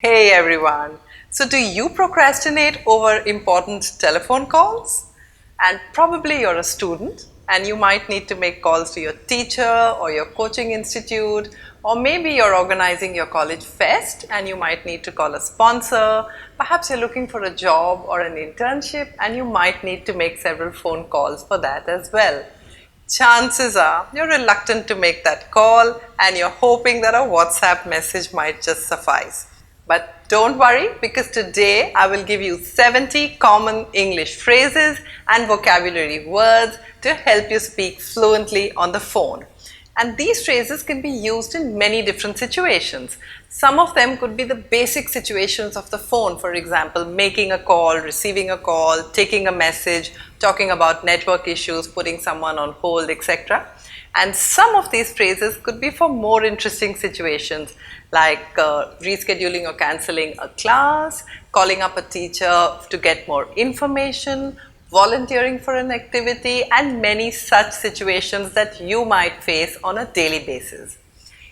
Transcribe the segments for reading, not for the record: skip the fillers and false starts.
Hey everyone! So, do you procrastinate over important telephone calls? And probably you're a student and you might need to make calls to your teacher or your coaching institute, or maybe you're organizing your college fest and you might need to call a sponsor. Perhaps you're looking for a job or an internship and you might need to make several phone calls for that as well. Chances are you're reluctant to make that call and you're hoping that a WhatsApp message might just suffice. But don't worry, because today I will give you 70 common English phrases and vocabulary words to help you speak fluently on the phone. And these phrases can be used in many different situations. Some of them could be the basic situations of the phone, for example, making a call, receiving a call, taking a message, talking about network issues, putting someone on hold, etc. And some of these phrases could be for more interesting situations like rescheduling or cancelling a class, calling up a teacher to get more information, volunteering for an activity, and many such situations that you might face on a daily basis.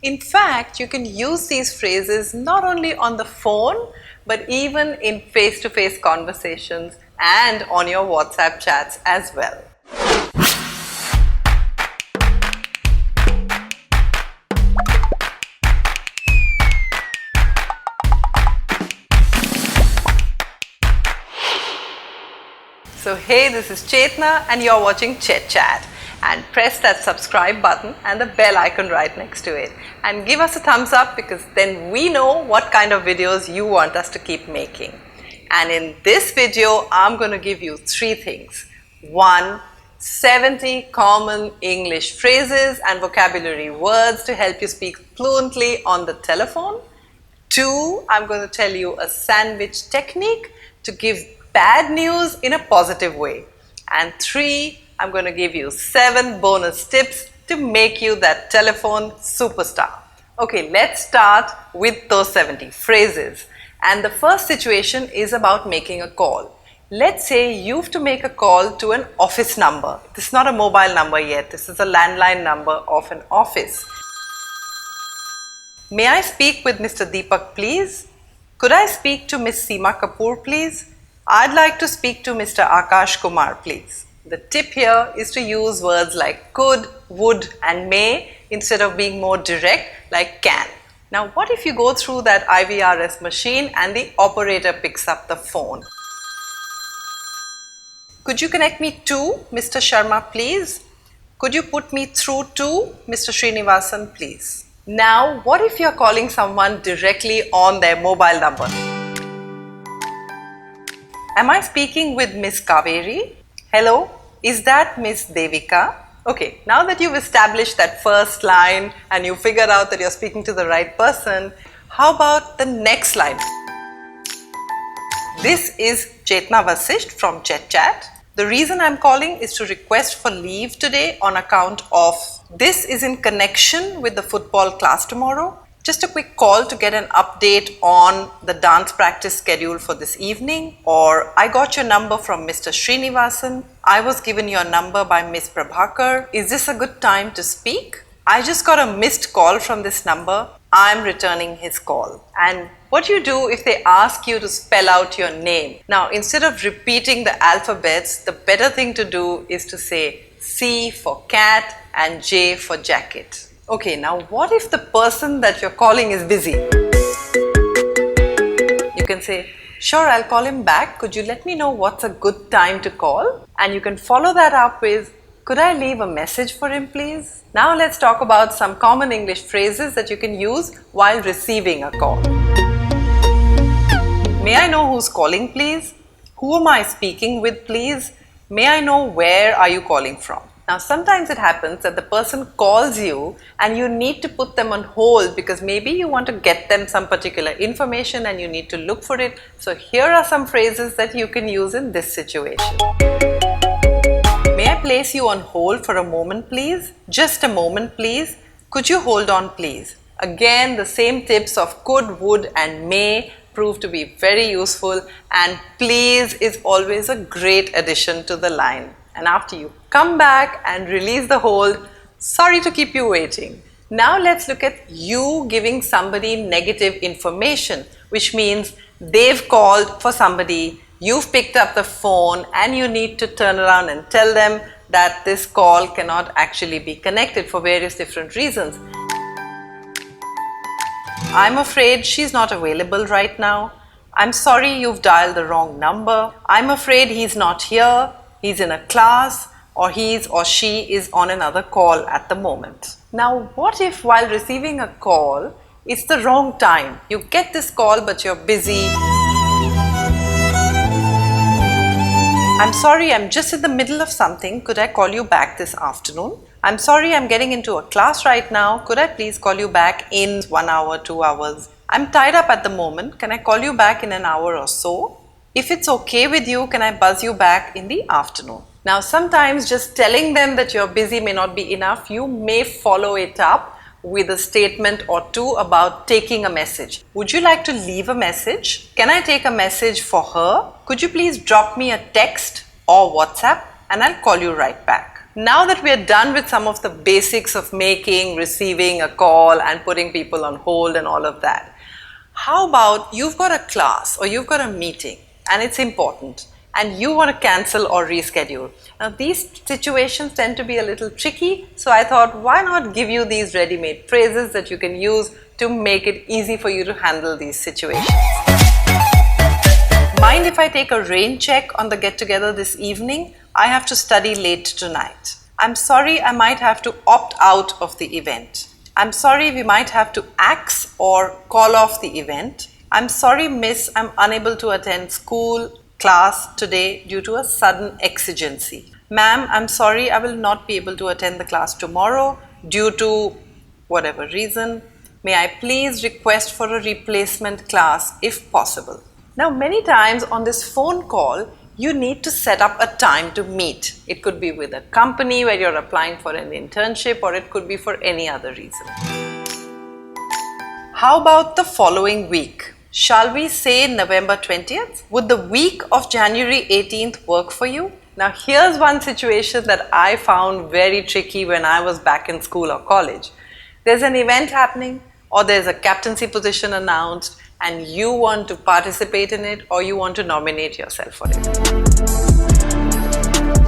In fact, you can use these phrases not only on the phone, but even in face-to-face conversations and on your WhatsApp chats as well. So hey, this is Chetna and you're watching ChetChat, and press that subscribe button and the bell icon right next to it and give us a thumbs up, because then we know what kind of videos you want us to keep making. And in this video, I'm going to give you 3 things. 1. 70 common English phrases and vocabulary words to help you speak fluently on the telephone. 2. I'm going to tell you a sandwich technique to give bad news in a positive way. And 3, I'm going to give you 7 bonus tips to make you that telephone superstar. Okay, let's start with those 70 phrases. And the first situation is about making a call. Let's say you have to make a call to an office number. This is not a mobile number yet. This is a landline number of an office. May I speak with Mr. Deepak, please? Could I speak to Miss Seema Kapoor, please? I'd like to speak to Mr. Akash Kumar, please. The tip here is to use words like could, would, and may instead of being more direct like can. Now, what if you go through that IVRS machine and the operator picks up the phone? Could you connect me to Mr. Sharma, please? Could you put me through to Mr. Srinivasan, please? Now, what if you're calling someone directly on their mobile number? Am I speaking with Miss Kaveri? Hello, is that Miss Devika? Okay, now that you've established that first line and you figured out that you're speaking to the right person, how about the next line? This is Chetna Vasishth from ChetChat. The reason I'm calling is to request for leave today on account of this is in connection with the football class tomorrow. Just a quick call to get an update on the dance practice schedule for this evening, or I got your number from Mr. Srinivasan. I was given your number by Miss Prabhakar. Is this a good time to speak? I just got a missed call from this number. I'm returning his call. And what you do if they ask you to spell out your name? Now, instead of repeating the alphabets, the better thing to do is to say C for cat and J for jacket. Okay, now what if the person that you're calling is busy? You can say, sure, I'll call him back. Could you let me know what's a good time to call? And you can follow that up with, could I leave a message for him, please? Now let's talk about some common English phrases that you can use while receiving a call. May I know who's calling, please? Who am I speaking with, please? May I know where are you calling from? Now, sometimes it happens that the person calls you and you need to put them on hold because maybe you want to get them some particular information and you need to look for it. So here are some phrases that you can use in this situation. May I place you on hold for a moment, please? Just a moment, please. Could you hold on, please? Again, the same tips of could, would, and may prove to be very useful, and please is always a great addition to the line. And after you come back and release the hold, sorry to keep you waiting. Now let's look at you giving somebody negative information. which means they've called for somebody, you've picked up the phone, and you need to turn around and tell them that this call cannot actually be connected for various different reasons. I'm afraid she's not available right now. I'm sorry you've dialed the wrong number. I'm afraid he's not here. He's in a class, or he or she is on another call at the moment. Now, what if while receiving a call, it's the wrong time? You get this call, but you're busy. I'm sorry, I'm just in the middle of something. Could I call you back this afternoon? I'm sorry, I'm getting into a class right now. Could I please call you back in 1 hour, 2 hours? I'm tied up at the moment. Can I call you back in an hour or so? If it's okay with you, can I buzz you back in the afternoon? Now, sometimes just telling them that you're busy may not be enough. You may follow it up with a statement or two about taking a message. Would you like to leave a message? Can I take a message for her? Could you please drop me a text or WhatsApp and I'll call you right back. Now that we are done with some of the basics of making, receiving a call and putting people on hold and all of that, how about you've got a class or you've got a meeting and it's important and you want to cancel or reschedule. Now these situations tend to be a little tricky, so I thought why not give you these ready-made phrases that you can use to make it easy for you to handle these situations. Mind if I take a rain check on the get-together this evening? I have to study late tonight. I'm sorry, I might have to opt out of the event. I'm sorry, we might have to axe or call off the event. I'm sorry, miss, I'm unable to attend class today due to a sudden exigency. Ma'am, I'm sorry, I will not be able to attend the class tomorrow due to whatever reason. May I please request for a replacement class if possible. Now, many times on this phone call, you need to set up a time to meet. It could be with a company where you're applying for an internship, or it could be for any other reason. How about the following week? Shall we say November 20th? Would the week of January 18th work for you? Now here's one situation that I found very tricky when I was back in school or college. There's an event happening or there's a captaincy position announced and you want to participate in it or you want to nominate yourself for it.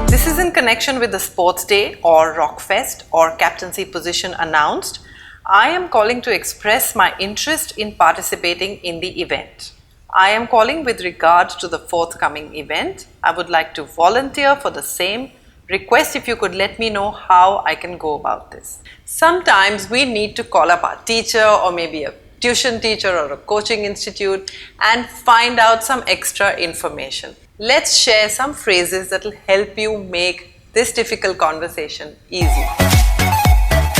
This is in connection with the sports day or Rockfest or captaincy position announced. I am calling to express my interest in participating in the event. I am calling with regard to the forthcoming event. I would like to volunteer for the same. Request if you could let me know how I can go about this. Sometimes we need to call up our teacher or maybe a tuition teacher or a coaching institute and find out some extra information. Let's share some phrases that will help you make this difficult conversation easy.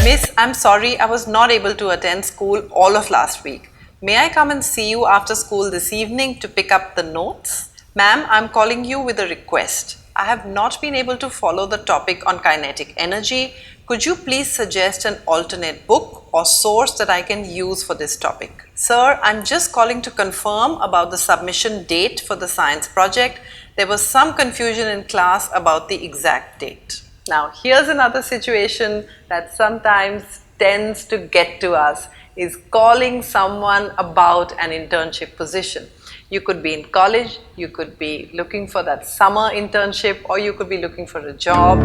Miss, I'm sorry, I was not able to attend school all of last week. May I come and see you after school this evening to pick up the notes? Ma'am, I'm calling you with a request. I have not been able to follow the topic on kinetic energy. Could you please suggest an alternate book or source that I can use for this topic? Sir, I'm just calling to confirm about the submission date for the science project. There was some confusion in class about the exact date. Now, here's another situation that sometimes tends to get to us is calling someone about an internship position. You could be in college, you could be looking for that summer internship, or you could be looking for a job.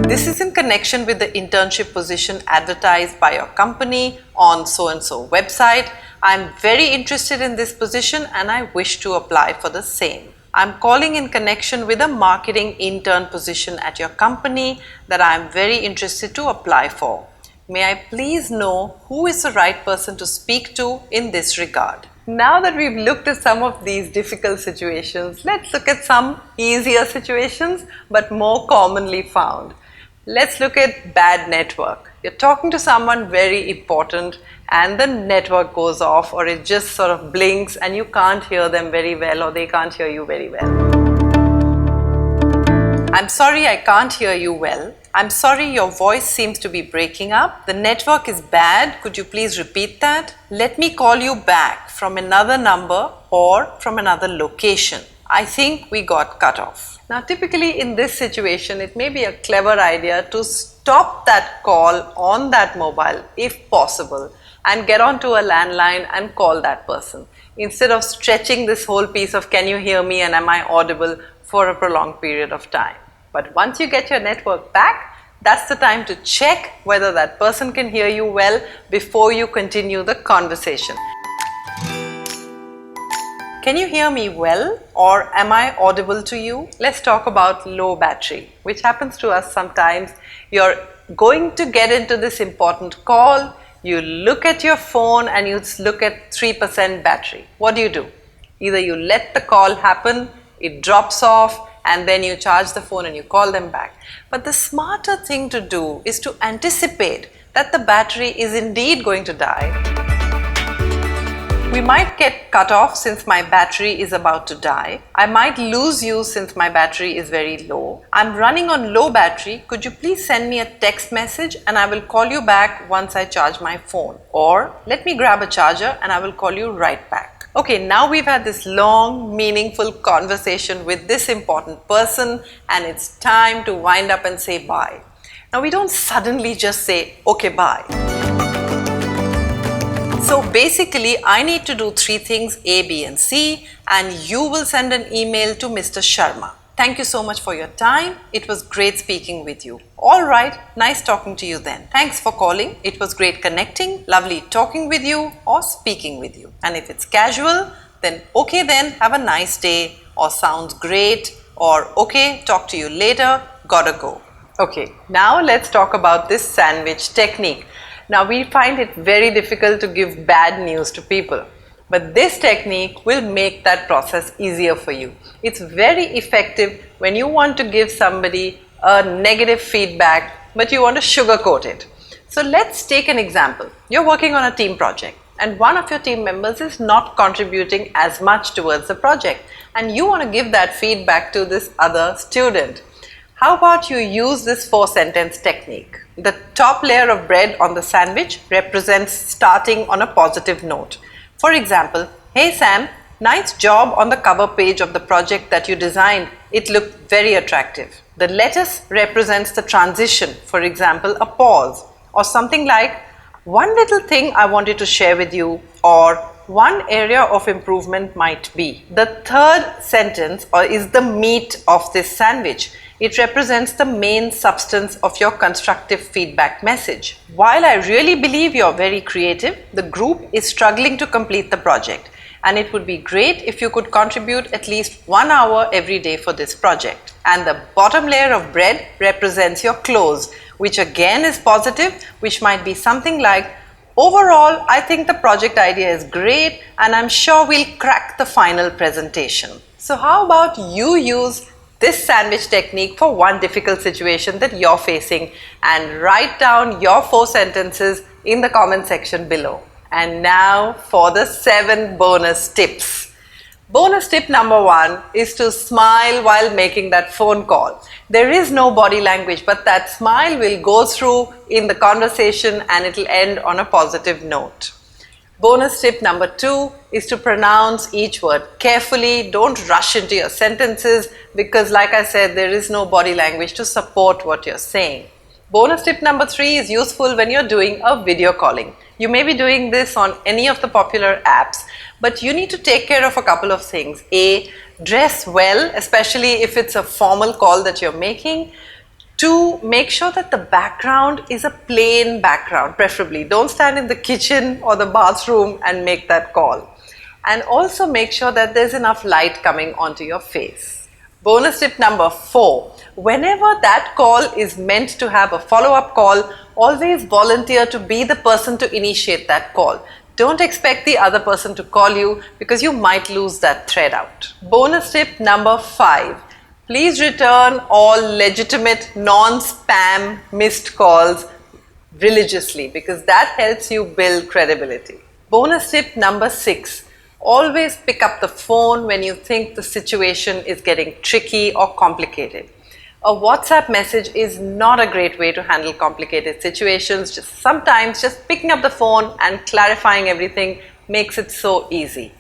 This is in connection with the internship position advertised by your company on so-and-so website. I'm very interested in this position and I wish to apply for the same. I'm calling in connection with a marketing intern position at your company that I'm very interested to apply for. May I please know who is the right person to speak to in this regard? Now that we've looked at some of these difficult situations, let's look at some easier situations but more commonly found. Let's look at bad network. You're talking to someone very important and the network goes off or it just sort of blinks and you can't hear them very well or they can't hear you very well. I'm sorry, I can't hear you well. I'm sorry, your voice seems to be breaking up. The network is bad. Could you please repeat that? Let me call you back from another number or from another location. I think we got cut off. Now, typically in this situation, it may be a clever idea to stop that call on that mobile if possible and get onto a landline and call that person, instead of stretching this whole piece of can you hear me and am I audible for a prolonged period of time. But once you get your network back, that's the time to check whether that person can hear you well before you continue the conversation. Can you hear me well, or am I audible to you? Let's talk about low battery, which happens to us sometimes. You're going to get into this important call, you look at your phone and you look at 3% battery. What do? Either you let the call happen, it drops off, and then you charge the phone and you call them back. But the smarter thing to do is to anticipate that the battery is indeed going to die. We might get cut off since my battery is about to die. I might lose you since my battery is very low. I'm running on low battery. Could you please send me a text message and I will call you back once I charge my phone? Or let me grab a charger and I will call you right back. Okay, now we've had this long, meaningful conversation with this important person and it's time to wind up and say bye. Now we don't suddenly just say, okay, bye. So basically, I need to do 3 things, A, B and C, and you will send an email to Mr. Sharma. Thank you so much for your time. It was great speaking with you. All right, nice talking to you then. Thanks for calling. It was great connecting, lovely talking with you or speaking with you. And if it's casual, then okay then, have a nice day, or sounds great, or okay, talk to you later, gotta go. Okay, now let's talk about this sandwich technique. Now we find it very difficult to give bad news to people, but this technique will make that process easier for you. It's very effective when you want to give somebody a negative feedback, but you want to sugarcoat it. So let's take an example. You're working on a team project and one of your team members is not contributing as much towards the project, and you want to give that feedback to this other student. How about you use this 4-sentence technique? The top layer of bread on the sandwich represents starting on a positive note. For example, hey Sam, nice job on the cover page of the project that you designed. It looked very attractive. The lettuce represents the transition, for example, a pause, or something like, one little thing I wanted to share with you, or one area of improvement might be. The third sentence is the meat of this sandwich. It represents the main substance of your constructive feedback message. While I really believe you're very creative, the group is struggling to complete the project, and it would be great if you could contribute at least 1 hour every day for this project. And the bottom layer of bread represents your close, which again is positive, which might be something like, overall, I think the project idea is great and I'm sure we'll crack the final presentation. So how about you use this sandwich technique for one difficult situation that you're facing and write down your 4 sentences in the comment section below. And now for the 7 bonus tips. Bonus tip number 1 is to smile while making that phone call. There is no body language, but that smile will go through in the conversation and it'll end on a positive note. Bonus tip number 2 is to pronounce each word carefully. Don't rush into your sentences because, like I said, there is no body language to support what you're saying. Bonus tip number 3 is useful when you're doing a video calling. You may be doing this on any of the popular apps, but you need to take care of a couple of things. A, dress well, especially if it's a formal call that you're making. 2, make sure that the background is a plain background, preferably. Don't stand in the kitchen or the bathroom and make that call. And also make sure that there's enough light coming onto your face. Bonus tip number 4, whenever that call is meant to have a follow-up call, always volunteer to be the person to initiate that call. Don't expect the other person to call you because you might lose that thread out. Bonus tip number 5. Please return all legitimate non-spam missed calls religiously because that helps you build credibility. Bonus tip number 6. Always pick up the phone when you think the situation is getting tricky or complicated. A WhatsApp message is not a great way to handle complicated situations. Sometimes just picking up the phone and clarifying everything makes it so easy.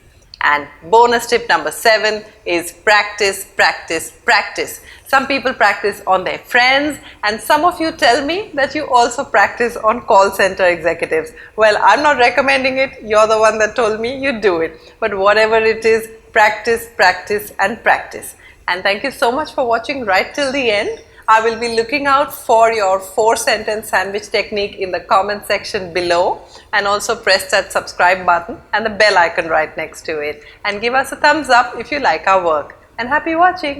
And bonus tip number 7 is practice, practice, practice. Some people practice on their friends, and some of you tell me that you also practice on call center executives. Well, I'm not recommending it. You're the one that told me you do it. But whatever it is, practice, practice, and practice. And thank you so much for watching right till the end. I will be looking out for your 4-sentence sandwich technique in the comment section below, and also press that subscribe button and the bell icon right next to it, and give us a thumbs up if you like our work. And happy watching!